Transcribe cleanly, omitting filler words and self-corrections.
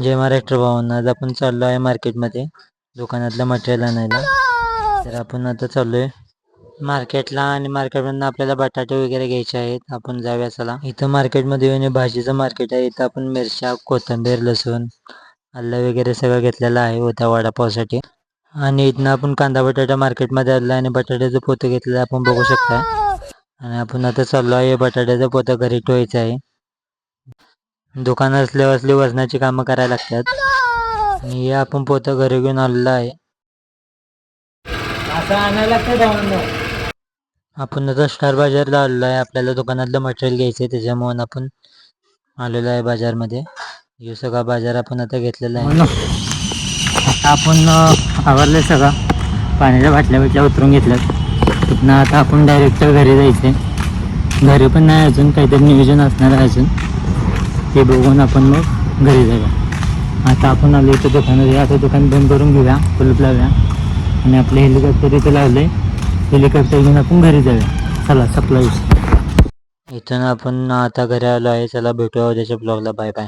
जय महाराष्ट्र भावांनो, आज आपण चाललो आहे मार्केटमध्ये दुकानातलं मटेरियल आणायला. तर आपण आता चाललोय मार्केटला आणि मार्केटमधून आपल्याला बटाटे वगैरे घ्यायचे आहेत. आपण जाऊया चला. इथं मार्केटमध्ये येऊन भाजीचं मार्केट आहे. इथं आपण मिरच्या, कोथिंबीर, लसूण, आलं वगैरे सगळं घेतलेलं आहे होत्या वडापावसाठी. आणि इथनं आपण कांदा बटाटा मार्केटमध्ये आला आणि बटाट्याचं पोतं घेतलेलं आपण बघू शकता. आणि आपण आता चाललो आहे बटाट्याचं पोतं घरी ठेवायचं आहे. दुकान असले वजनाची कामं करायला लागतात. आणि हे आपण पोतं घरी घेऊन आलेलं आहे. असं आणायला लागतं. आपण आता स्टार बाजारला आलेलो आहे. आपल्याला दुकानातलं मटेरियल घ्यायचं आहे, त्याच्यामुळे आपण आलेलो आहे बाजारमध्ये. हे सगळा बाजार आपण आता घेतलेला आहे. आता आपण आवरले सगळं, पाण्याच्या बाटल्या उतरून घेतल्यात. तिथनं आता आपण डायरेक्ट घरी जायचं. घरी पण नाही अजून, काहीतरी नियोजन असणार आहे अजून, ते बघून आपण मग घरी जाऊया. आता आपण आलो इथं दुकानात. आता दुकान बंद करून घेऊया, कुलूप लावूया आणि आपलं हेलिकॉप्टर इथं लावलंय. हेलिकॉप्टर घेऊन आपण घरी जाऊया. चला, सप्लाय. इथून आपण आता घरी आलो आहे. चला भेटूया उद्याच्या ब्लॉगला. Bye bye.